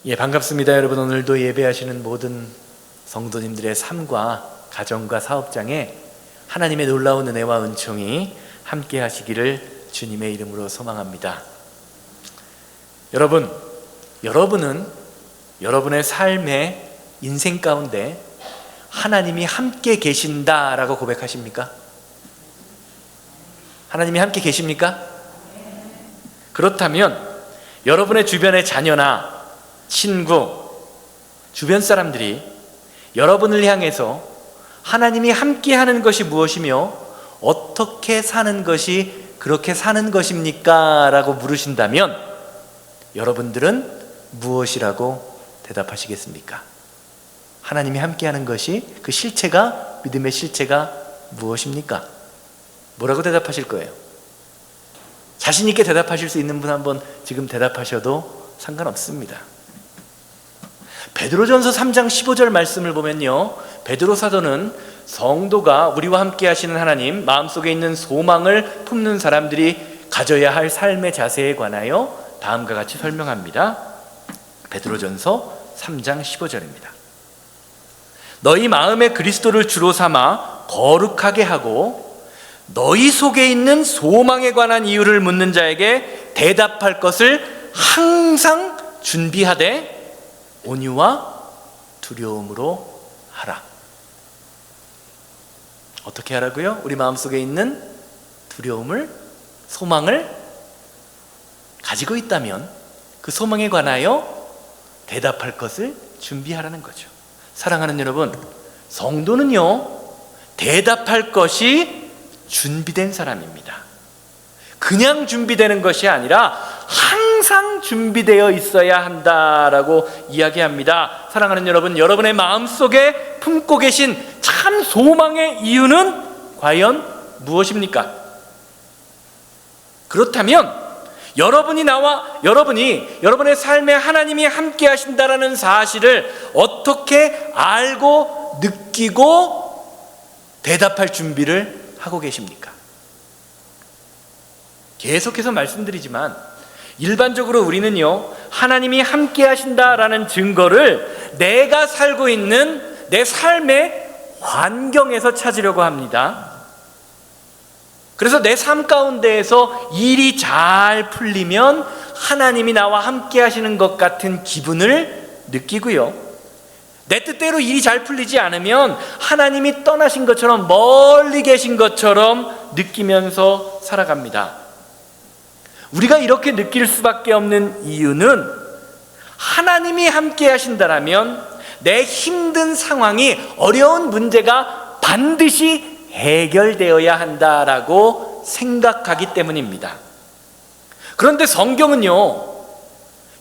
예, 반갑습니다. 여러분, 오늘도 예배하시는 모든 성도님들의 삶과 가정과 사업장에 하나님의 놀라운 은혜와 은총이 함께 하시기를 주님의 이름으로 소망합니다. 여러분은 여러분의 삶의 인생 가운데 하나님이 함께 계신다라고 고백하십니까? 하나님이 함께 계십니까? 그렇다면 여러분의 주변의 자녀나 친구, 주변 사람들이 여러분을 향해서 하나님이 함께 하는 것이 무엇이며 어떻게 사는 것이 그렇게 사는 것입니까? 라고 물으신다면 여러분들은 무엇이라고 대답하시겠습니까? 하나님이 함께 하는 것이 그 실체가, 믿음의 실체가 무엇입니까? 뭐라고 대답하실 거예요? 자신 있게 대답하실 수 있는 분 한번 지금 대답하셔도 상관없습니다. 베드로전서 3장 15절 말씀을 보면요, 베드로 사도는 성도가 우리와 함께 하시는 하나님, 마음속에 있는 소망을 품는 사람들이 가져야 할 삶의 자세에 관하여 다음과 같이 설명합니다. 베드로전서 3장 15절입니다. 너희 마음에 그리스도를 주로 삼아 거룩하게 하고 너희 속에 있는 소망에 관한 이유를 묻는 자에게 대답할 것을 항상 준비하되 온유와 두려움으로 하라. 어떻게 하라고요? 우리 마음속에 있는 두려움을, 소망을 가지고 있다면 그 소망에 관하여 대답할 것을 준비하라는 거죠. 사랑하는 여러분, 성도는요, 대답할 것이 준비된 사람입니다. 그냥 준비되는 것이 아니라 항상 준비되어 있어야 한다라고 이야기합니다. 사랑하는 여러분, 여러분의 마음속에 품고 계신 참 소망의 이유는 과연 무엇입니까? 그렇다면 여러분이 여러분의 삶에 하나님이 함께 하신다라는 사실을 어떻게 알고 느끼고 대답할 준비를 하고 계십니까? 계속해서 말씀드리지만 일반적으로 우리는요, 하나님이 함께 하신다라는 증거를 내가 살고 있는 내 삶의 환경에서 찾으려고 합니다. 그래서 내 삶 가운데에서 일이 잘 풀리면 하나님이 나와 함께 하시는 것 같은 기분을 느끼고요, 내 뜻대로 일이 잘 풀리지 않으면 하나님이 떠나신 것처럼, 멀리 계신 것처럼 느끼면서 살아갑니다. 우리가 이렇게 느낄 수밖에 없는 이유는 하나님이 함께 하신다라면 내 힘든 상황이, 어려운 문제가 반드시 해결되어야 한다라고 생각하기 때문입니다. 그런데 성경은요,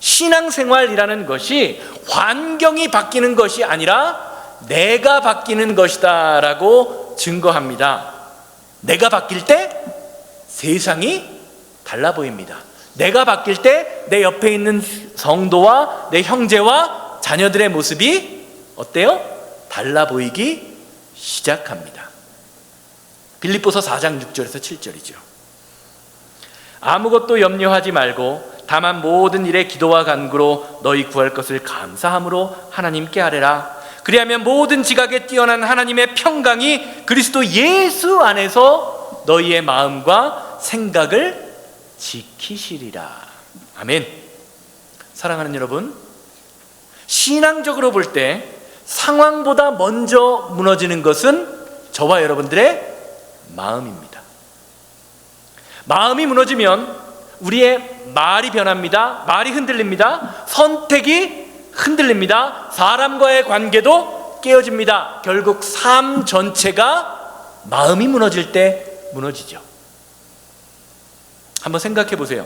신앙생활이라는 것이 환경이 바뀌는 것이 아니라 내가 바뀌는 것이다 라고 증거합니다. 내가 바뀔 때 세상이 달라 보입니다. 내가 바뀔 때 내 옆에 있는 성도와 내 형제와 자녀들의 모습이 어때요? 달라 보이기 시작합니다. 빌립보서 4장 6절에서 7절이죠. 아무것도 염려하지 말고 다만 모든 일에 기도와 간구로 너희 구할 것을 감사함으로 하나님께 아뢰라. 그리하면 모든 지각에 뛰어난 하나님의 평강이 그리스도 예수 안에서 너희의 마음과 생각을 지키시리라. 아멘. 사랑하는 여러분, 신앙적으로 볼 때 상황보다 먼저 무너지는 것은 저와 여러분들의 마음입니다. 마음이 무너지면 우리의 말이 변합니다. 말이 흔들립니다. 선택이 흔들립니다. 사람과의 관계도 깨어집니다. 결국 삶 전체가 마음이 무너질 때 무너지죠. 한번 생각해 보세요.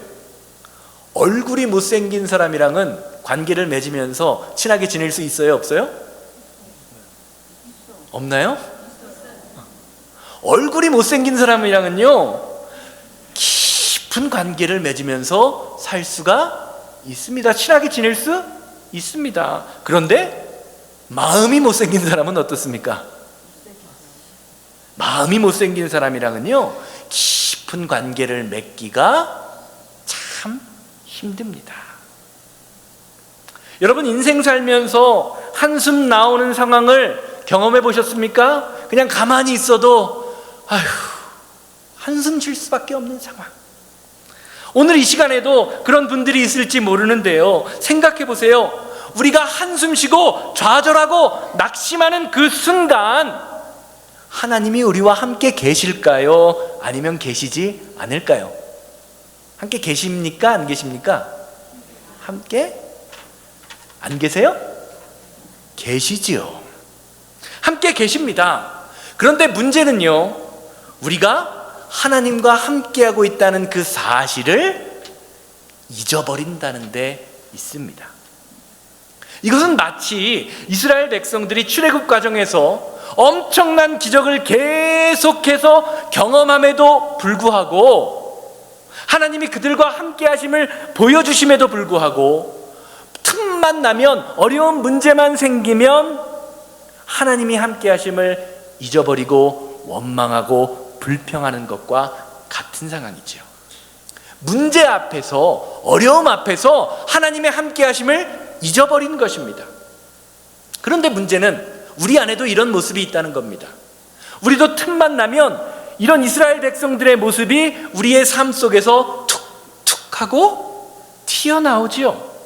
얼굴이 못생긴 사람이랑은 관계를 맺으면서 친하게 지낼 수 있어요? 없어요? 없나요? 얼굴이 못생긴 사람이랑은요, 깊은 관계를 맺으면서 살 수가 있습니다. 친하게 지낼 수 있습니다. 그런데 마음이 못생긴 사람은 어떻습니까? 마음이 못생긴 사람이랑은요, 깊은 관계를 맺기가 참 힘듭니다. 여러분 인생 살면서 한숨 나오는 상황을 경험해 보셨습니까? 그냥 가만히 있어도 한숨 쉴 수밖에 없는 상황. 오늘 이 시간에도 그런 분들이 있을지 모르는데요, 생각해 보세요. 우리가 한숨 쉬고 좌절하고 낙심하는 그 순간 하나님이 우리와 함께 계실까요? 아니면 계시지 않을까요? 함께 계십니까? 안 계십니까? 함께 안 계세요? 계시지요. 함께 계십니다. 그런데 문제는요, 우리가 하나님과 함께하고 있다는 그 사실을 잊어버린다는 데 있습니다. 이것은 마치 이스라엘 백성들이 출애굽 과정에서 엄청난 기적을 계속해서 경험함에도 불구하고, 하나님이 그들과 함께 하심을 보여주심에도 불구하고, 틈만 나면, 어려운 문제만 생기면 하나님이 함께 하심을 잊어버리고 원망하고 불평하는 것과 같은 상황이죠. 문제 앞에서, 어려움 앞에서 하나님의 함께 하심을 잊어버린 것입니다. 그런데 문제는 우리 안에도 이런 모습이 있다는 겁니다. 우리도 틈만 나면 이런 이스라엘 백성들의 모습이 우리의 삶 속에서 툭툭 하고 튀어나오지요.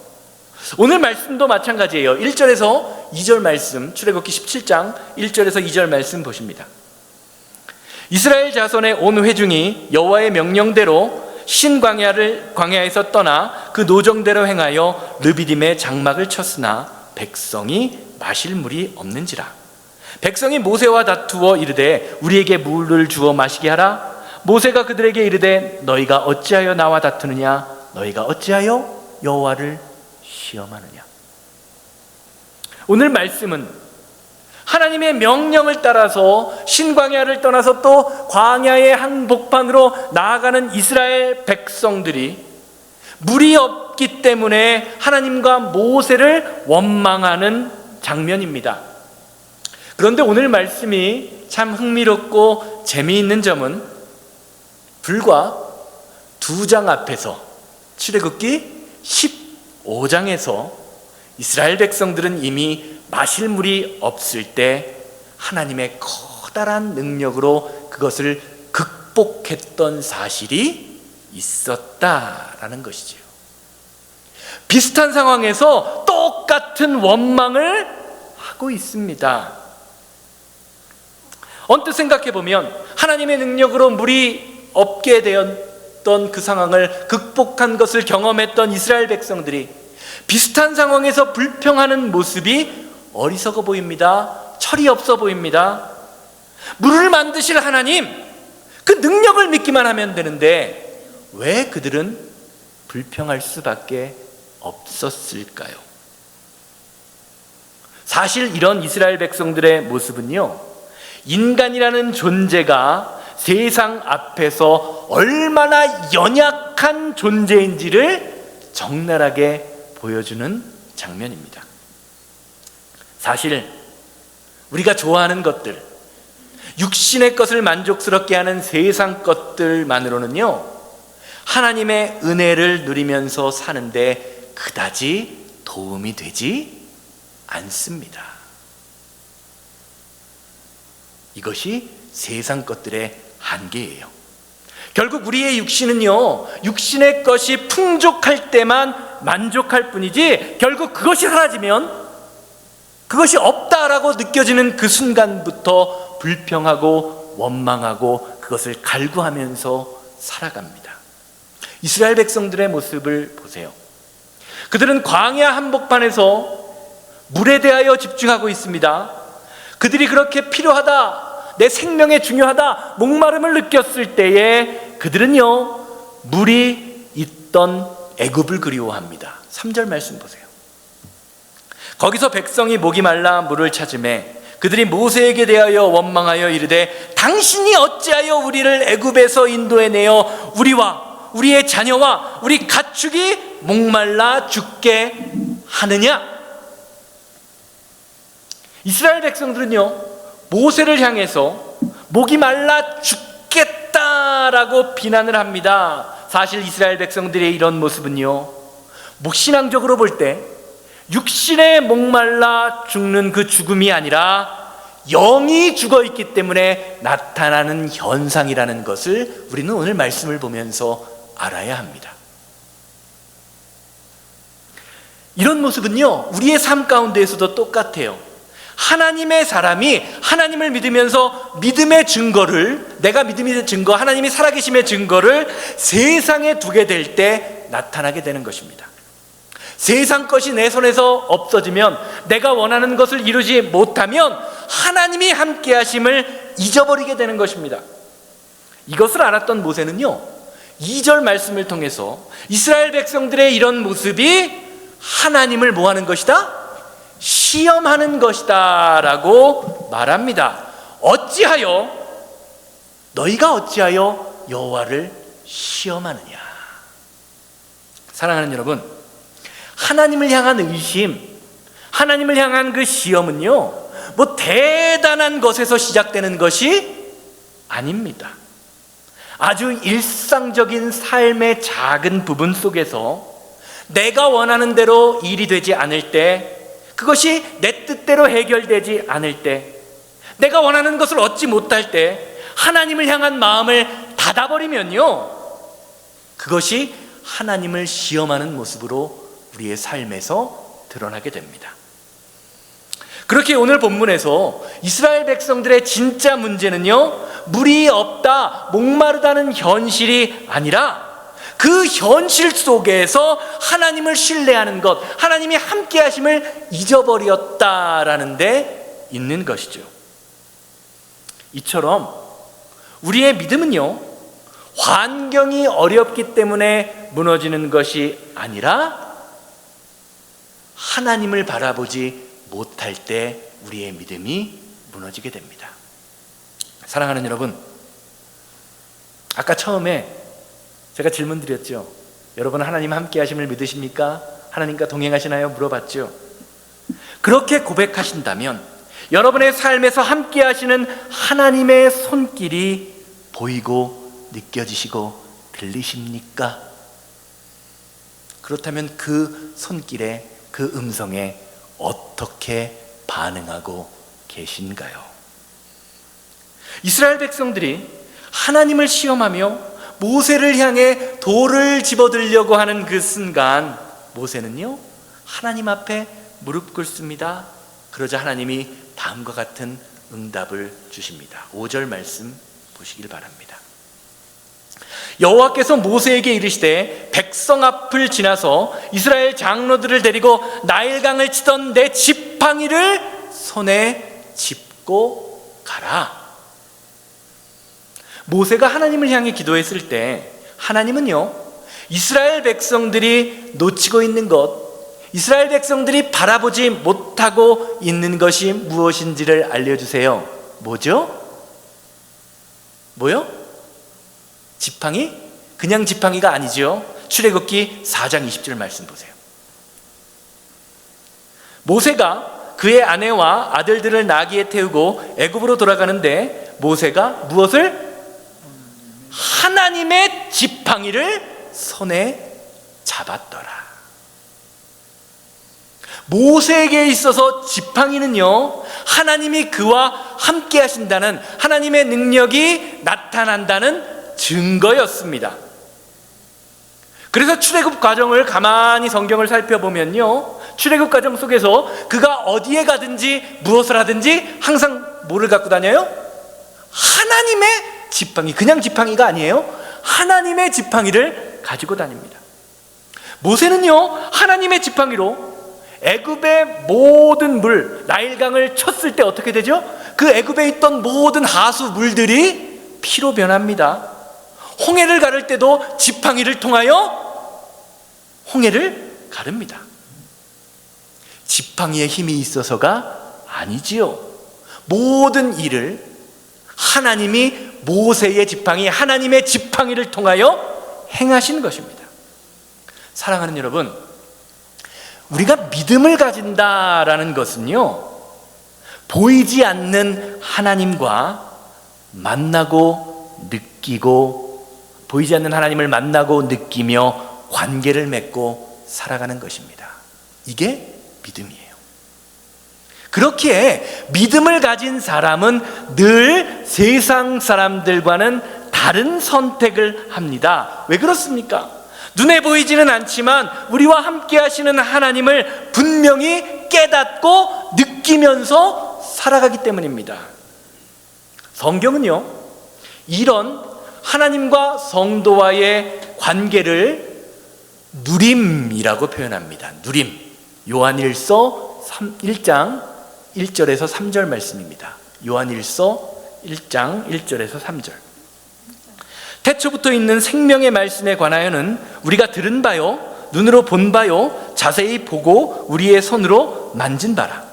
오늘 말씀도 마찬가지예요. 1절에서 2절 말씀, 출애굽기 17장 1절에서 2절 말씀 보십니다. 이스라엘 자손의 온 회중이 여호와의 명령대로 광야에서 떠나 그 노정대로 행하여 르비딤에 장막을 쳤으나 백성이 마실 물이 없는지라. 백성이 모세와 다투어 이르되 우리에게 물을 주어 마시게 하라. 모세가 그들에게 이르되 너희가 어찌하여 나와 다투느냐? 너희가 어찌하여 여호와를 시험하느냐? 오늘 말씀은 하나님의 명령을 따라서 신광야를 떠나서 또 광야의 한복판으로 나아가는 이스라엘 백성들이 물이 없기 때문에 하나님과 모세를 원망하는 장면입니다. 그런데 오늘 말씀이 참 흥미롭고 재미있는 점은 불과 2장 앞에서, 출애굽기 15장에서 이스라엘 백성들은 이미 마실 물이 없을 때 하나님의 커다란 능력으로 그것을 극복했던 사실이 있었다라는 것이지요. 비슷한 상황에서 똑같은 원망을 하고 있습니다. 언뜻 생각해 보면 하나님의 능력으로 물이 없게 되었던 그 상황을 극복한 것을 경험했던 이스라엘 백성들이 비슷한 상황에서 불평하는 모습이 어리석어 보입니다. 철이 없어 보입니다. 물을 만드실 하나님, 그 능력을 믿기만 하면 되는데 왜 그들은 불평할 수밖에 없었을까요? 사실 이런 이스라엘 백성들의 모습은요, 인간이라는 존재가 세상 앞에서 얼마나 연약한 존재인지를 적나라하게 보여주는 장면입니다. 사실 우리가 좋아하는 것들, 육신의 것을 만족스럽게 하는 세상 것들만으로는요, 하나님의 은혜를 누리면서 사는데 그다지 도움이 되지 않습니다. 이것이 세상 것들의 한계예요. 결국 우리의 육신은요, 육신의 것이 풍족할 때만 만족할 뿐이지, 결국 그것이 사라지면, 그것이 없다라고 느껴지는 그 순간부터 불평하고 원망하고 그것을 갈구하면서 살아갑니다. 이스라엘 백성들의 모습을 보세요. 그들은 광야 한복판에서 물에 대하여 집중하고 있습니다. 그들이 그렇게 필요하다, 내 생명에 중요하다, 목마름을 느꼈을 때에 그들은요, 물이 있던 애굽을 그리워합니다. 3절 말씀 보세요. 거기서 백성이 목이 말라 물을 찾으매 그들이 모세에게 대하여 원망하여 이르되 당신이 어찌하여 우리를 애굽에서 인도해내어 우리와 우리의 자녀와 우리 가축이 목말라 죽게 하느냐? 이스라엘 백성들은요, 모세를 향해서 목이 말라 죽겠다라고 비난을 합니다. 사실 이스라엘 백성들의 이런 모습은요, 신앙적으로 볼 때 육신에 목말라 죽는 그 죽음이 아니라 영이 죽어 있기 때문에 나타나는 현상이라는 것을 우리는 오늘 말씀을 보면서 알아야 합니다. 이런 모습은요, 우리의 삶 가운데에서도 똑같아요. 하나님의 사람이 하나님을 믿으면서 믿음의 증거를, 내가 믿음의 증거, 하나님이 살아계심의 증거를 세상에 두게 될 때 나타나게 되는 것입니다. 세상 것이 내 손에서 없어지면, 내가 원하는 것을 이루지 못하면 하나님이 함께 하심을 잊어버리게 되는 것입니다. 이것을 알았던 모세는요, 2절 말씀을 통해서 이스라엘 백성들의 이런 모습이 하나님을 뭐 하는 것이다? 시험하는 것이다 라고 말합니다. 너희가 어찌하여 여호와를 시험하느냐. 사랑하는 여러분, 하나님을 향한 의심, 하나님을 향한 그 시험은요, 뭐 대단한 것에서 시작되는 것이 아닙니다. 아주 일상적인 삶의 작은 부분 속에서 내가 원하는 대로 일이 되지 않을 때, 그것이 내 뜻대로 해결되지 않을 때, 내가 원하는 것을 얻지 못할 때 하나님을 향한 마음을 닫아버리면요, 그것이 하나님을 시험하는 모습으로 우리의 삶에서 드러나게 됩니다. 그렇게 오늘 본문에서 이스라엘 백성들의 진짜 문제는요, 물이 없다, 목마르다는 현실이 아니라 그 현실 속에서 하나님을 신뢰하는 것, 하나님이 함께 하심을 잊어버렸다라는 데 있는 것이죠. 이처럼 우리의 믿음은요, 환경이 어렵기 때문에 무너지는 것이 아니라 하나님을 바라보지 못할 때 우리의 믿음이 무너지게 됩니다. 사랑하는 여러분, 아까 처음에 제가 질문 드렸죠. 여러분, 하나님 함께 하심을 믿으십니까? 하나님과 동행하시나요? 물어봤죠. 그렇게 고백하신다면 여러분의 삶에서 함께 하시는 하나님의 손길이 보이고 느껴지시고 들리십니까? 그렇다면 그 손길에, 그 음성에 어떻게 반응하고 계신가요? 이스라엘 백성들이 하나님을 시험하며 모세를 향해 돌을 집어들려고 하는 그 순간, 모세는요, 하나님 앞에 무릎 꿇습니다. 그러자 하나님이 다음과 같은 응답을 주십니다. 5절 말씀 보시길 바랍니다. 여호와께서 모세에게 이르시되 백성 앞을 지나서 이스라엘 장로들을 데리고 나일강을 치던 내 지팡이를 손에 짚고 가라. 모세가 하나님을 향해 기도했을 때 하나님은요, 이스라엘 백성들이 놓치고 있는 것, 이스라엘 백성들이 바라보지 못하고 있는 것이 무엇인지를 알려주세요. 뭐죠? 뭐요? 지팡이? 그냥 지팡이가 아니죠. 출애굽기 4장 20절 말씀 보세요. 모세가 그의 아내와 아들들을 나귀에 태우고 애굽으로 돌아가는데 모세가 무엇을? 하나님의 지팡이를 손에 잡았더라. 모세에게 있어서 지팡이는요, 하나님이 그와 함께 하신다는, 하나님의 능력이 나타난다는 증거였습니다. 그래서 출애굽 과정을 가만히 성경을 살펴보면요, 출애굽 과정 속에서 그가 어디에 가든지 무엇을 하든지 항상 뭐를 갖고 다녀요? 하나님의 지팡이, 그냥 지팡이가 아니에요. 하나님의 지팡이를 가지고 다닙니다. 모세는요, 하나님의 지팡이로 애굽의 모든 물, 나일강을 쳤을 때 어떻게 되죠? 그 애굽에 있던 모든 하수 물들이 피로 변합니다. 홍해를 가를 때도 지팡이를 통하여 홍해를 가릅니다. 지팡이의 힘이 있어서가 아니지요. 모든 일을 하나님이 모세의 지팡이, 하나님의 지팡이를 통하여 행하신 것입니다. 사랑하는 여러분, 우리가 믿음을 가진다라는 것은요, 보이지 않는 하나님과 만나고 느끼고, 보이지 않는 하나님을 만나고 느끼며 관계를 맺고 살아가는 것입니다. 이게 믿음이에요. 그렇기에 믿음을 가진 사람은 늘 세상 사람들과는 다른 선택을 합니다. 왜 그렇습니까? 눈에 보이지는 않지만 우리와 함께 하시는 하나님을 분명히 깨닫고 느끼면서 살아가기 때문입니다. 성경은요, 이런 하나님과 성도와의 관계를 누림이라고 표현합니다. 누림. 요한일서 1장 1절에서 3절 말씀입니다. 요한일서 1장 1절에서 3절. 태초부터 있는 생명의 말씀에 관하여는 우리가 들은 바요, 눈으로 본 바요, 자세히 보고 우리의 손으로 만진 바라.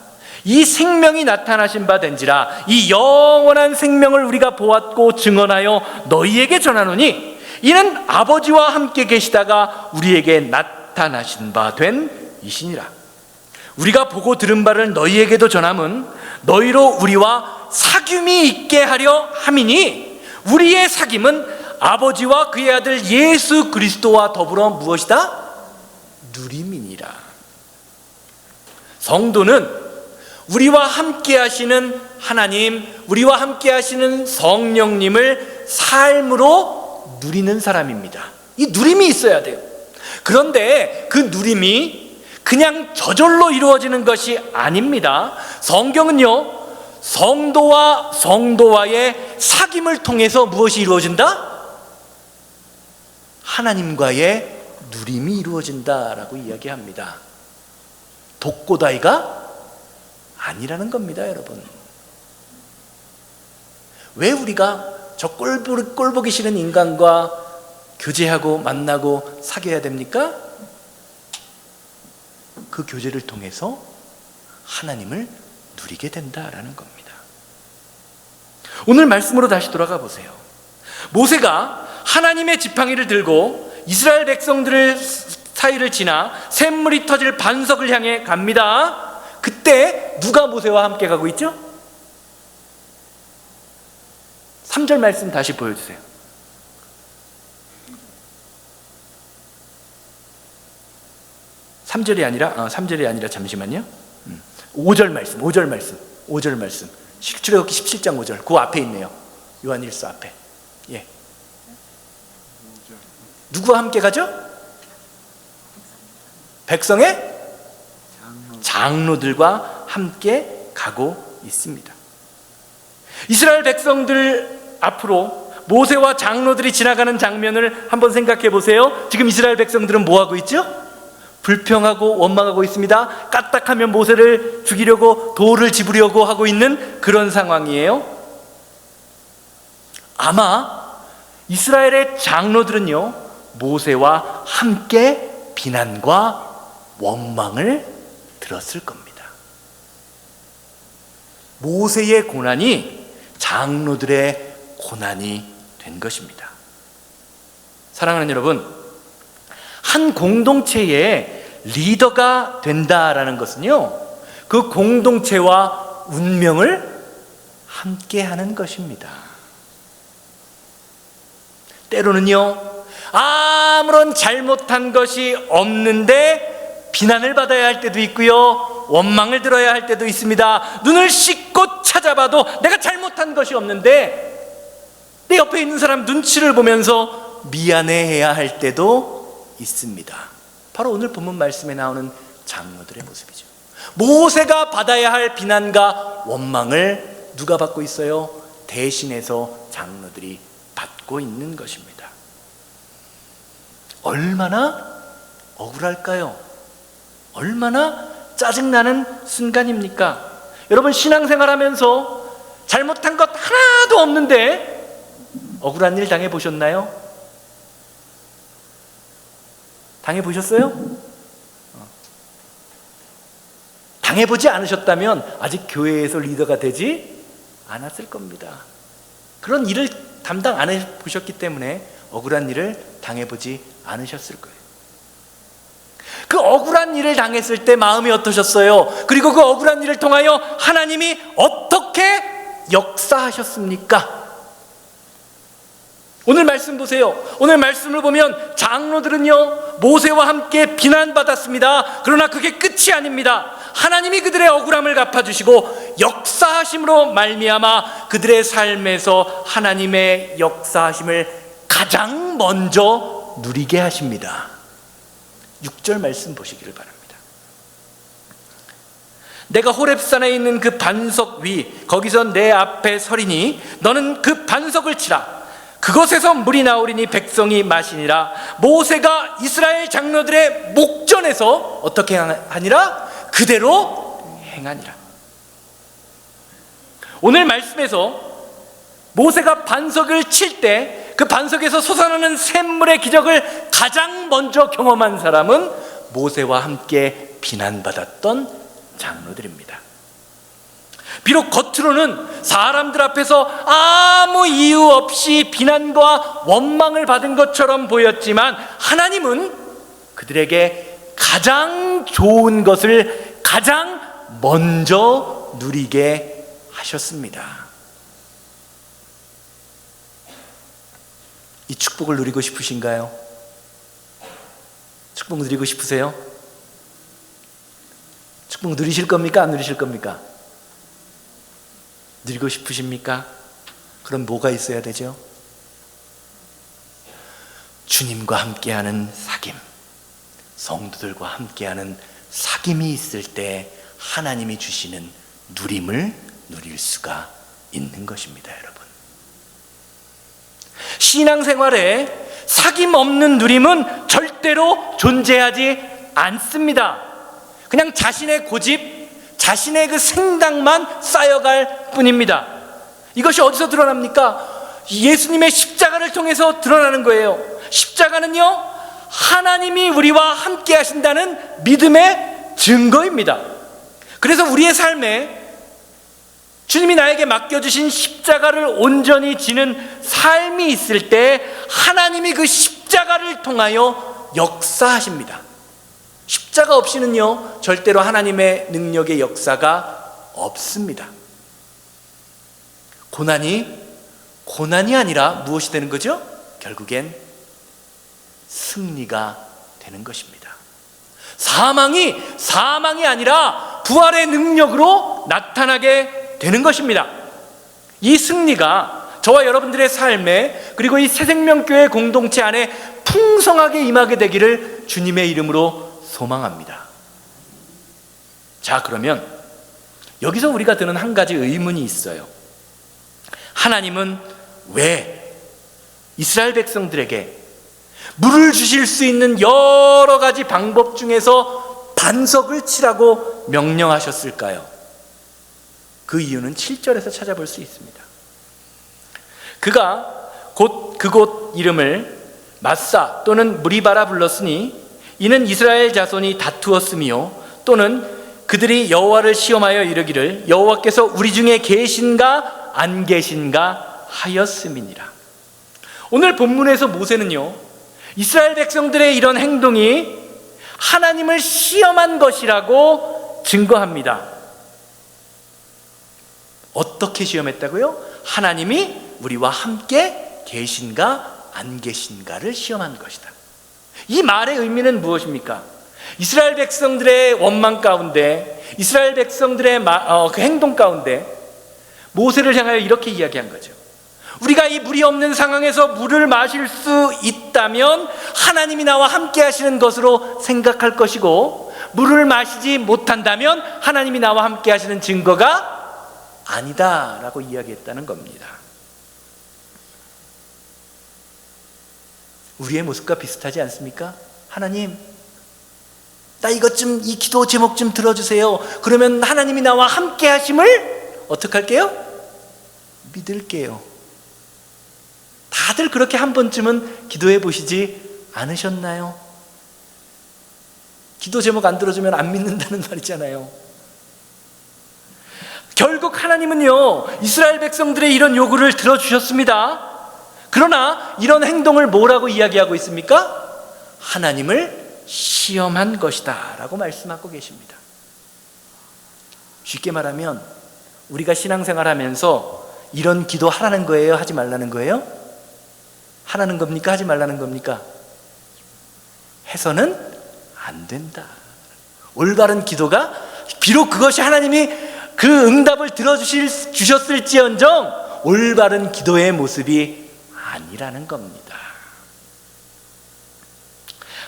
이 생명이 나타나신 바 된지라. 이 영원한 생명을 우리가 보았고 증언하여 너희에게 전하노니 이는 아버지와 함께 계시다가 우리에게 나타나신 바 된 이시니라. 우리가 보고 들은 바를 너희에게도 전함은 너희로 우리와 사귐이 있게 하려 함이니 우리의 사귐은 아버지와 그의 아들 예수 그리스도와 더불어 무엇이다? 누림이니라. 성도는 우리와 함께 하시는 하나님, 우리와 함께 하시는 성령님을 삶으로 누리는 사람입니다. 이 누림이 있어야 돼요. 그런데 그 누림이 그냥 저절로 이루어지는 것이 아닙니다. 성경은요, 성도와 성도와의 사귐을 통해서 무엇이 이루어진다? 하나님과의 누림이 이루어진다라고 이야기합니다. 독고다이가 아니라는 겁니다, 여러분. 왜 우리가 저 꼴보기 싫은 인간과 교제하고 만나고 사귀어야 됩니까? 그 교제를 통해서 하나님을 누리게 된다라는 겁니다. 오늘 말씀으로 다시 돌아가 보세요. 모세가 하나님의 지팡이를 들고 이스라엘 백성들의 사이를 지나 샘물이 터질 반석을 향해 갑니다. 그때 누가 모세와 함께 가고 있죠? 3절 말씀 다시 보여주세요. 3절이 아니라 잠시만요. 5절 말씀. 출애굽기 17장 5절. 그 앞에 있네요. 요한일서 앞에. 예. 누구와 함께 가죠? 백성의 장로들과 함께 가고 있습니다. 이스라엘 백성들 앞으로 모세와 장로들이 지나가는 장면을 한번 생각해 보세요. 지금 이스라엘 백성들은 뭐 하고 있죠? 불평하고 원망하고 있습니다. 까딱하면 모세를 죽이려고 돌을 집으려고 하고 있는 그런 상황이에요. 아마 이스라엘의 장로들은요, 모세와 함께 비난과 원망을 들었을 겁니다. 모세의 고난이 장로들의 고난이 된 것입니다. 사랑하는 여러분, 한 공동체의 리더가 된다라는 것은요, 그 공동체와 운명을 함께 하는 것입니다. 때로는요, 아무런 잘못한 것이 없는데 비난을 받아야 할 때도 있고요, 원망을 들어야 할 때도 있습니다. 눈을 씻고 찾아봐도 내가 잘못한 것이 없는데 내 옆에 있는 사람 눈치를 보면서 미안해해야 할 때도 있습니다. 바로 오늘 본문 말씀에 나오는 장로들의 모습이죠. 모세가 받아야 할 비난과 원망을 누가 받고 있어요? 대신해서 장로들이 받고 있는 것입니다. 얼마나 억울할까요? 얼마나 짜증나는 순간입니까? 여러분, 신앙생활 하면서 잘못한 것 하나도 없는데 억울한 일 당해보셨나요? 당해보셨어요? 당해보지 않으셨다면 아직 교회에서 리더가 되지 않았을 겁니다. 그런 일을 담당 안 해보셨기 때문에 억울한 일을 당해보지 않으셨을 거예요. 그 억울한 일을 당했을 때 마음이 어떠셨어요? 그리고 그 억울한 일을 통하여 하나님이 어떻게 역사하셨습니까? 오늘 말씀 보세요. 오늘 말씀을 보면 장로들은요, 모세와 함께 비난받았습니다. 그러나 그게 끝이 아닙니다. 하나님이 그들의 억울함을 갚아주시고 역사하심으로 말미암아 그들의 삶에서 하나님의 역사하심을 가장 먼저 누리게 하십니다. 6절 말씀 보시기를 바랍니다. 내가 호렙산에 있는 그 반석 위 거기서 내 앞에 서리니 너는 그 반석을 치라. 그것에서 물이 나오리니 백성이 마시니라. 모세가 이스라엘 장로들의 목전에서 어떻게 하니라? 그대로 행하니라. 오늘 말씀에서 모세가 반석을 칠 때 그 반석에서 솟아나는 샘물의 기적을 가장 먼저 경험한 사람은 모세와 함께 비난받았던 장로들입니다. 비록 겉으로는 사람들 앞에서 아무 이유 없이 비난과 원망을 받은 것처럼 보였지만 하나님은 그들에게 가장 좋은 것을 가장 먼저 누리게 하셨습니다. 이 축복을 누리고 싶으신가요? 축복 누리고 싶으세요? 축복 누리실 겁니까? 안 누리실 겁니까? 누리고 싶으십니까? 그럼 뭐가 있어야 되죠? 주님과 함께하는 사귐, 성도들과 함께하는 사귐이 있을 때 하나님이 주시는 누림을 누릴 수가 있는 것입니다, 여러분. 신앙생활에 사귐 없는 누림은 절대로 존재하지 않습니다. 그냥 자신의 고집, 자신의 그 생각만 쌓여갈 뿐입니다. 이것이 어디서 드러납니까? 예수님의 십자가를 통해서 드러나는 거예요. 십자가는요, 하나님이 우리와 함께 하신다는 믿음의 증거입니다. 그래서 우리의 삶에 주님이 나에게 맡겨주신 십자가를 온전히 지는 삶이 있을 때 하나님이 그 십자가를 통하여 역사하십니다. 십자가 없이는요 절대로 하나님의 능력의 역사가 없습니다. 고난이 아니라 무엇이 되는 거죠? 결국엔 승리가 되는 것입니다. 사망이 아니라 부활의 능력으로 나타나게 되는 것입니다. 이 승리가 저와 여러분들의 삶에 그리고 이 새생명교회 공동체 안에 풍성하게 임하게 되기를 주님의 이름으로 소망합니다. 자, 그러면 여기서 우리가 드는 한 가지 의문이 있어요. 하나님은 왜 이스라엘 백성들에게 물을 주실 수 있는 여러 가지 방법 중에서 반석을 치라고 명령하셨을까요? 그 이유는 7절에서 찾아볼 수 있습니다. 그가 곧 그곳 이름을 마사 또는 무리바라 불렀으니 이는 이스라엘 자손이 다투었으며 또는 그들이 여호와를 시험하여 이르기를 여호와께서 우리 중에 계신가 안 계신가 하였음이니라. 오늘 본문에서 모세는요 이스라엘 백성들의 이런 행동이 하나님을 시험한 것이라고 증거합니다. 어떻게 시험했다고요? 하나님이 우리와 함께 계신가 안 계신가를 시험한 것이다. 이 말의 의미는 무엇입니까? 이스라엘 백성들의 원망 가운데, 이스라엘 백성들의 그 행동 가운데 모세를 향하여 이렇게 이야기한 거죠. 우리가 이 물이 없는 상황에서 물을 마실 수 있다면 하나님이 나와 함께 하시는 것으로 생각할 것이고, 물을 마시지 못한다면 하나님이 나와 함께 하시는 증거가 아니다 라고 이야기했다는 겁니다. 우리의 모습과 비슷하지 않습니까? 하나님, 나 이 기도 제목 좀 들어주세요. 그러면 하나님이 나와 함께 하심을 어떻게 할게요? 믿을게요. 다들 그렇게 한 번쯤은 기도해 보시지 않으셨나요? 기도 제목 안 들어주면 안 믿는다는 말이잖아요. 결국 하나님은요 이스라엘 백성들의 이런 요구를 들어주셨습니다. 그러나 이런 행동을 뭐라고 이야기하고 있습니까? 하나님을 시험한 것이다 라고 말씀하고 계십니다. 쉽게 말하면 우리가 신앙생활 하면서 이런 기도 하라는 거예요? 하지 말라는 거예요? 하라는 겁니까? 하지 말라는 겁니까? 해서는 안 된다. 올바른 기도가 비록 그것이 하나님이 그 응답을 주셨을지언정 올바른 기도의 모습이 아니라는 겁니다.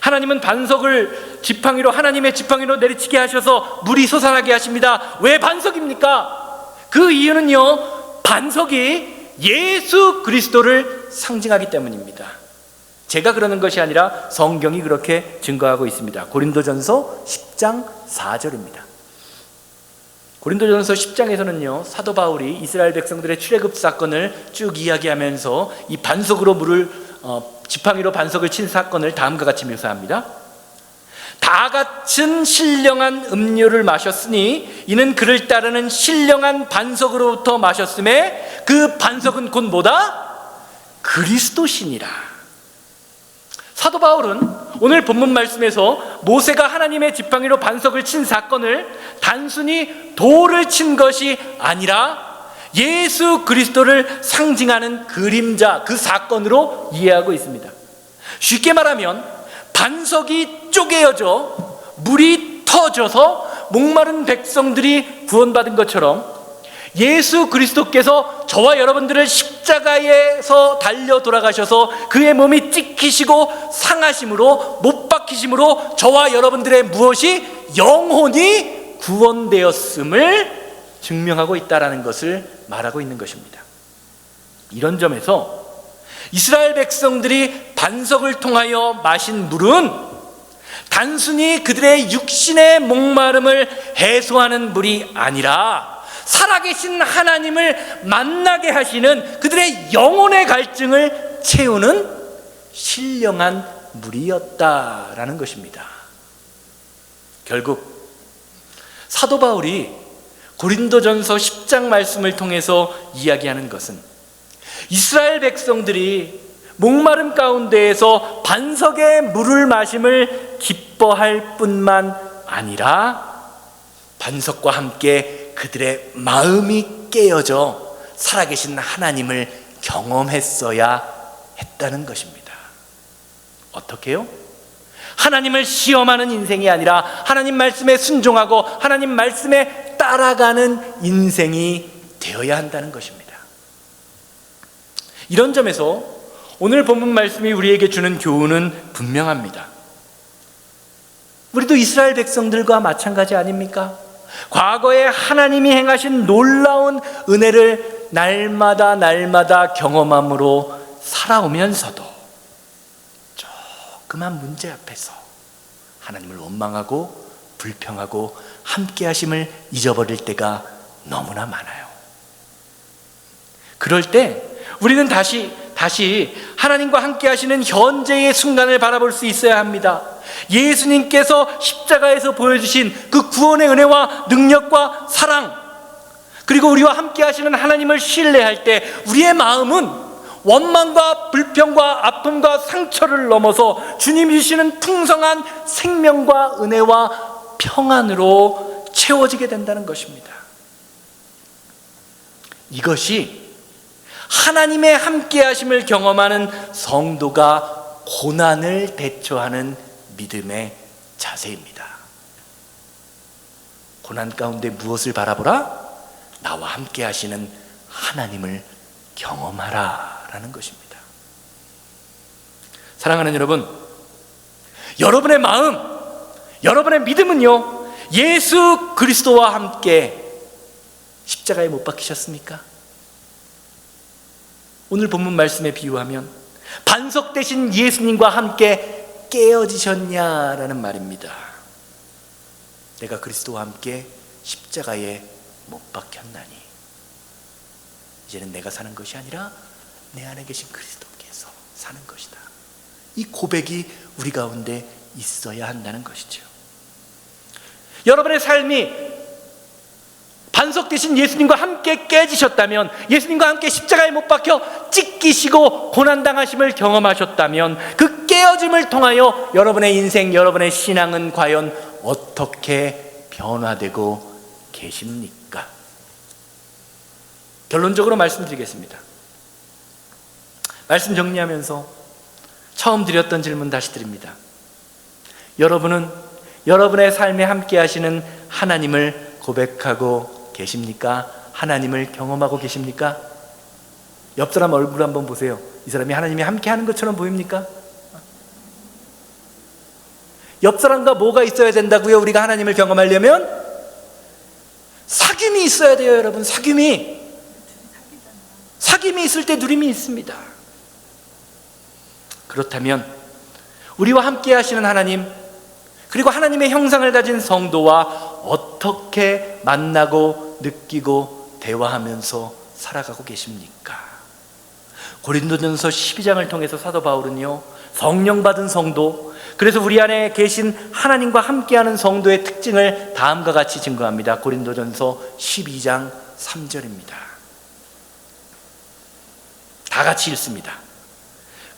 하나님은 반석을 지팡이로, 하나님의 지팡이로 내리치게 하셔서 물이 솟아나게 하십니다. 왜 반석입니까? 그 이유는요, 반석이 예수 그리스도를 상징하기 때문입니다. 제가 그러는 것이 아니라 성경이 그렇게 증거하고 있습니다. 고린도전서 10장 4절입니다. 고린도전서 10장에서는요, 사도 바울이 이스라엘 백성들의 출애굽 사건을 쭉 이야기하면서 이 반석으로 지팡이로 반석을 친 사건을 다음과 같이 묘사합니다. 다 같은 신령한 음료를 마셨으니 이는 그를 따르는 신령한 반석으로부터 마셨음에 그 반석은 곧 뭐다? 그리스도시니라. 사도 바울은 오늘 본문 말씀에서 모세가 하나님의 지팡이로 반석을 친 사건을 단순히 돌을 친 것이 아니라 예수 그리스도를 상징하는 그림자, 그 사건으로 이해하고 있습니다. 쉽게 말하면 반석이 쪼개어져 물이 터져서 목마른 백성들이 구원받은 것처럼 예수 그리스도께서 저와 여러분들을 십자가에서 달려 돌아가셔서 그의 몸이 찢기시고 상하심으로, 못 박히심으로 저와 여러분들의 무엇이 영혼이 구원되었음을 증명하고 있다는 것을 말하고 있는 것입니다. 이런 점에서 이스라엘 백성들이 반석을 통하여 마신 물은 단순히 그들의 육신의 목마름을 해소하는 물이 아니라 살아계신 하나님을 만나게 하시는 그들의 영혼의 갈증을 채우는 신령한 물이었다라는 것입니다. 결국 사도 바울이 고린도전서 10장 말씀을 통해서 이야기하는 것은 이스라엘 백성들이 목마름 가운데에서 반석의 물을 마심을 기뻐할 뿐만 아니라 반석과 함께 그들의 마음이 깨어져 살아계신 하나님을 경험했어야 했다는 것입니다. 어떻게요? 하나님을 시험하는 인생이 아니라 하나님 말씀에 순종하고 하나님 말씀에 따라가는 인생이 되어야 한다는 것입니다. 이런 점에서 오늘 본문 말씀이 우리에게 주는 교훈은 분명합니다. 우리도 이스라엘 백성들과 마찬가지 아닙니까? 과거에 하나님이 행하신 놀라운 은혜를 날마다 경험함으로 살아오면서도 조그만 문제 앞에서 하나님을 원망하고 불평하고 함께 하심을 잊어버릴 때가 너무나 많아요. 그럴 때 우리는 다시 하나님과 함께 하시는 현재의 순간을 바라볼 수 있어야 합니다. 예수님께서 십자가에서 보여주신 그 구원의 은혜와 능력과 사랑, 그리고 우리와 함께 하시는 하나님을 신뢰할 때 우리의 마음은 원망과 불평과 아픔과 상처를 넘어서 주님이 주시는 풍성한 생명과 은혜와 평안으로 채워지게 된다는 것입니다. 이것이 하나님의 함께 하심을 경험하는 성도가 고난을 대처하는 믿음의 자세입니다. 고난 가운데 무엇을 바라보라? 나와 함께 하시는 하나님을 경험하라 라는 것입니다. 사랑하는 여러분, 여러분의 마음, 여러분의 믿음은요, 예수 그리스도와 함께 십자가에 못 박히셨습니까? 오늘 본문 말씀에 비유하면 반석 대신 예수님과 함께 깨어지셨냐라는 말입니다. 내가 그리스도와 함께 십자가에 못 박혔나니 이제는 내가 사는 것이 아니라 내 안에 계신 그리스도께서 사는 것이다. 이 고백이 우리 가운데 있어야 한다는 것이죠. 여러분의 삶이 반석 대신 예수님과 함께 깨지셨다면, 예수님과 함께 십자가에 못 박혀 찢기시고 고난당하심을 경험하셨다면 그 깨어짐을 통하여 여러분의 인생, 여러분의 신앙은 과연 어떻게 변화되고 계십니까? 결론적으로 말씀드리겠습니다. 말씀 정리하면서 처음 드렸던 질문 다시 드립니다. 여러분은 여러분의 삶에 함께 하시는 하나님을 고백하고 계십니까? 하나님을 경험하고 계십니까? 옆 사람 얼굴 한번 보세요. 이 사람이 하나님이 함께 하는 것처럼 보입니까? 옆 사람과 뭐가 있어야 된다고요? 우리가 하나님을 경험하려면 사귐이 있어야 돼요, 여러분. 사귐이 있을 때 누림이 있습니다. 그렇다면 우리와 함께 하시는 하나님, 그리고 하나님의 형상을 가진 성도와 어떻게 만나고 느끼고 대화하면서 살아가고 계십니까? 고린도전서 12장을 통해서 사도 바울은요, 성령 받은 성도, 그래서 우리 안에 계신 하나님과 함께하는 성도의 특징을 다음과 같이 증거합니다. 고린도전서 12장 3절입니다. 다 같이 읽습니다.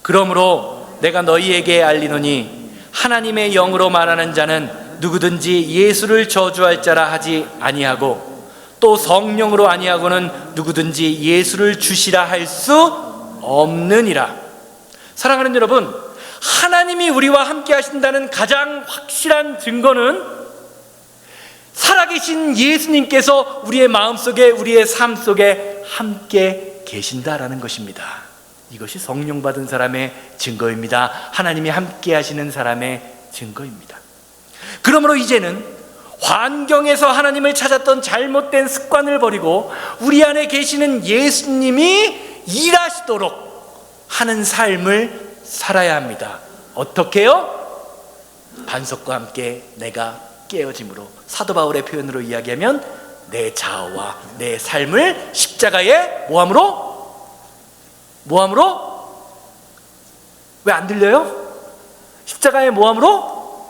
그러므로 내가 너희에게 알리노니 하나님의 영으로 말하는 자는 누구든지 예수를 저주할 자라 하지 아니하고 또 성령으로 아니하고는 누구든지 예수를 주시라 할 수 없느니라. 사랑하는 여러분, 하나님이 우리와 함께 하신다는 가장 확실한 증거는 살아계신 예수님께서 우리의 마음속에, 우리의 삶 속에 함께 계신다라는 것입니다. 이것이 성령 받은 사람의 증거입니다. 하나님이 함께 하시는 사람의 증거입니다. 그러므로 이제는 환경에서 하나님을 찾았던 잘못된 습관을 버리고 우리 안에 계시는 예수님이 일하시도록 하는 삶을 살아야 합니다. 어떻게요? 반석과 함께 내가 깨어짐으로, 사도 바울의 표현으로 이야기하면 내 자아와 내 삶을 십자가에 뭐함으로? 왜 안 들려요? 십자가에 뭐함으로?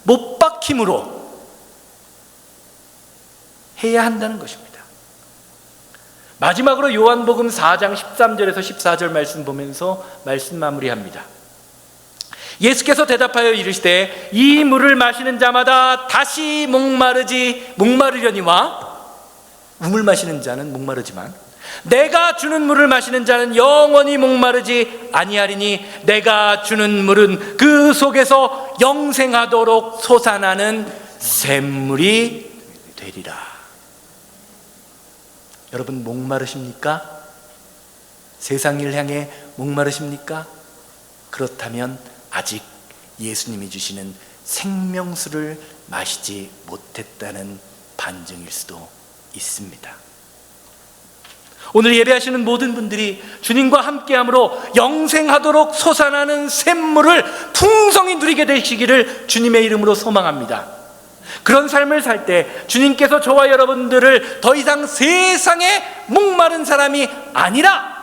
못 박힘으로 해야 한다는 것입니다. 마지막으로 요한복음 4장 13절에서 14절 말씀 보면서 말씀 마무리합니다. 예수께서 대답하여 이르시되 이 물을 마시는 자마다 다시 목마르려니와, 우물 마시는 자는 목마르지만 내가 주는 물을 마시는 자는 영원히 목마르지 아니하리니 내가 주는 물은 그 속에서 영생하도록 솟아나는 샘물이 되리라. 여러분, 목마르십니까? 세상을 향해 목마르십니까? 그렇다면 아직 예수님이 주시는 생명수를 마시지 못했다는 반증일 수도 있습니다. 오늘 예배하시는 모든 분들이 주님과 함께함으로 영생하도록 솟아나는 샘물을 풍성히 누리게 되시기를 주님의 이름으로 소망합니다. 그런 삶을 살 때 주님께서 저와 여러분들을 더 이상 세상에 목마른 사람이 아니라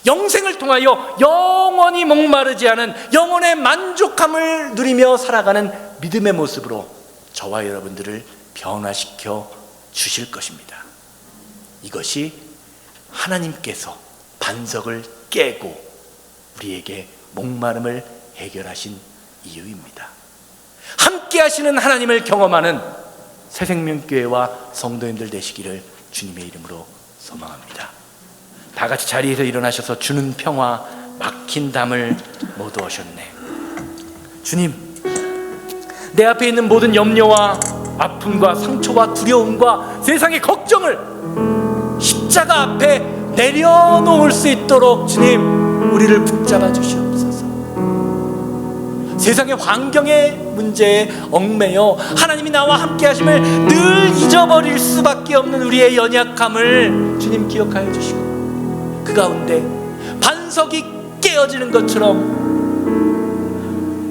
영생을 통하여 영원히 목마르지 않은 영혼의 만족함을 누리며 살아가는 믿음의 모습으로 저와 여러분들을 변화시켜 주실 것입니다. 이것이 하나님께서 반석을 깨고 우리에게 목마름을 해결하신 이유입니다. 함께 하시는 하나님을 경험하는 새생명교회와 성도님들 되시기를 주님의 이름으로 소망합니다. 다 같이 자리에서 일어나셔서 주는 평화, 막힌 담을 모두 오셨네. 주님, 내 앞에 있는 모든 염려와 아픔과 상처와 두려움과 세상의 걱정을 십자가 앞에 내려놓을 수 있도록 주님, 우리를 붙잡아 주시옵소서. 세상의 환경의 문제에 얽매여 하나님이 나와 함께 하심을 늘 잊어버릴 수밖에 없는 우리의 연약함을 주님 기억하여 주시고, 그 가운데 반석이 깨어지는 것처럼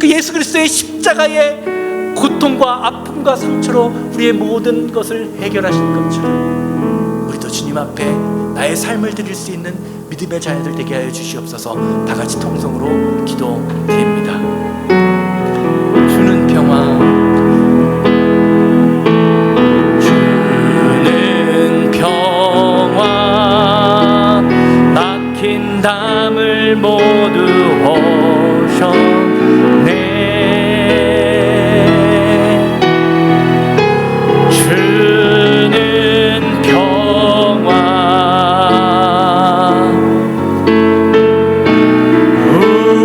그 예수 그리스도의 십자가의 고통과 아픔과 상처로 우리의 모든 것을 해결하신 것처럼 우리도 주님 앞에 나의 삶을 드릴 수 있는 믿음의 자녀들 되게 하여 주시옵소서. 다 같이 통성으로 기도드립니다. 주는 평화, 주는 평화, 막힌 담을 모두 오셨네. 주는 평화,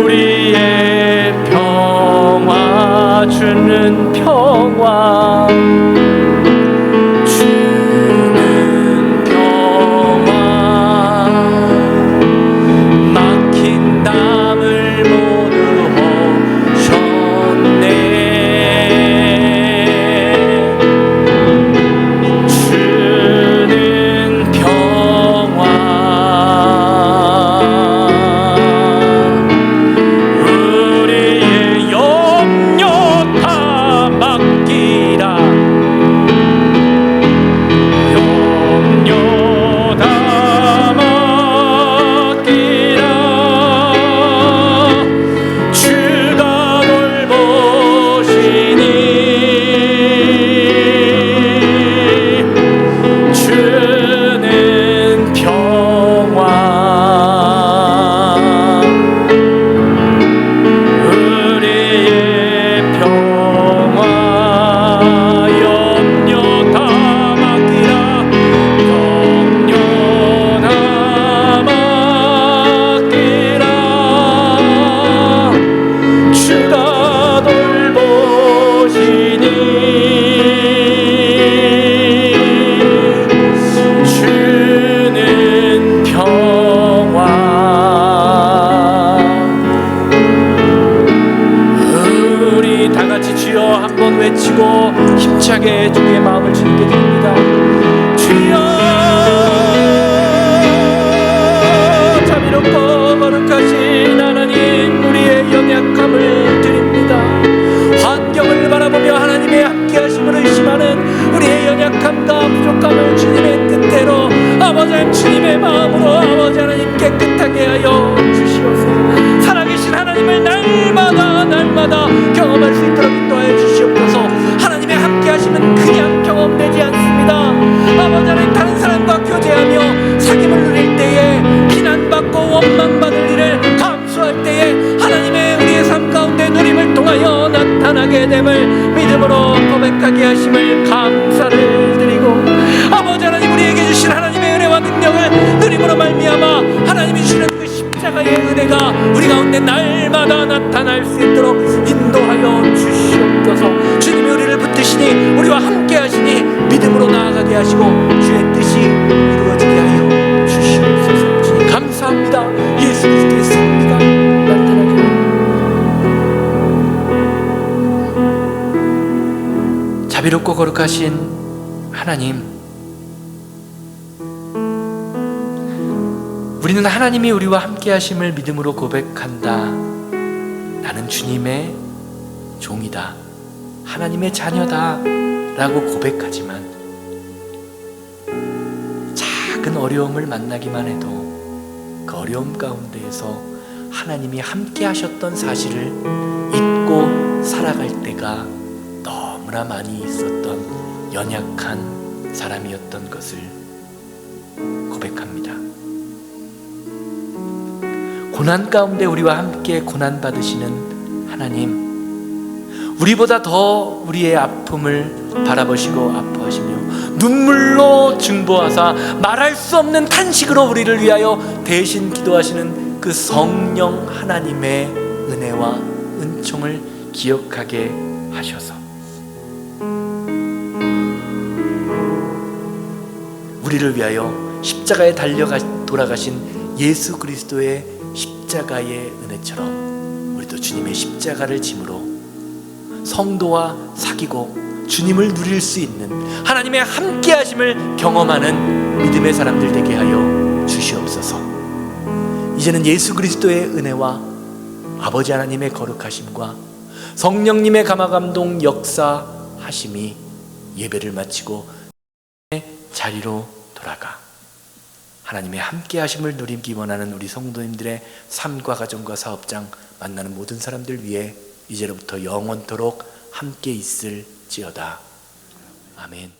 우리의 평화, 깨끗하게 주님의 마음을 주님께 드립니다. 주여, 자비롭고 거룩하신 하나님, 우리의 연약함을 드립니다. 환경을 바라보며 하나님의 함께하심을 의심하는 우리의 연약함과 부족함을 주님의 뜻대로 아버지 하나님 주님의 마음으로 아버지 하나님 깨끗하게 하여 주시옵소서. 살아계신 하나님을 날마다 경험할 수 있도록 인도하여 주시옵소서. 하나님의 함께하심은 그냥 경험되지 않습니다. 아버지 하나님, 다른 사람과 교제하며 사귐을 누릴 때에 비난받고 원망받을 일을 감수할 때에 하나님의 우리의 삶 가운데 누림을 통하여 나타나게 됨을 믿음으로 고백하게 하심을 감사를 드리고, 아버지 하나님, 우리에게 주신 하나님의 은혜와 능력을 누림으로 말미암아 하나님이 주시는 그 십자가의 은혜가 우리 가운데 날마다 나타날 수 있도록 인도하여 주시옵소서. 주님이 우리를 붙드시니 우리와 함께 하시니 믿음으로 나아가게 하시고 주의 뜻이 이루어지게 하여 주시옵소서. 주님 감사합니다. 예수 그리스도의 승리가 나타나기를. 자비롭고 거룩하신 하나님, 우리는 하나님이 우리와 함께 하심을 믿음으로 고백한다. 나는 주님의 종이다, 하나님의 자녀다 라고 고백하지만 작은 어려움을 만나기만 해도 그 어려움 가운데에서 하나님이 함께 하셨던 사실을 잊고 살아갈 때가 너무나 많이 있었던 연약한 사람이었던 것을 고백합니다. 고난 가운데 우리와 함께 고난 받으시는 하나님, 우리보다 더 우리의 아픔을 바라보시고 아파하시며 눈물로 중보하사 말할 수 없는 탄식으로 우리를 위하여 대신 기도하시는 그 성령 하나님의 은혜와 은총을 기억하게 하셔서 우리를 위하여 십자가에 돌아가신 예수 그리스도의 십자가의 은혜처럼 우리도 주님의 십자가를 짐으로 성도와 사귀고 주님을 누릴 수 있는 하나님의 함께 하심을 경험하는 믿음의 사람들 되게 하여 주시옵소서. 이제는 예수 그리스도의 은혜와 아버지 하나님의 거룩하심과 성령님의 감화감동 역사하심이 예배를 마치고 자리로 돌아가 하나님의 함께 하심을 누리기 원하는 우리 성도님들의 삶과 가정과 사업장 만나는 모든 사람들 위해 이제로부터 영원토록 함께 있을지어다. 아멘.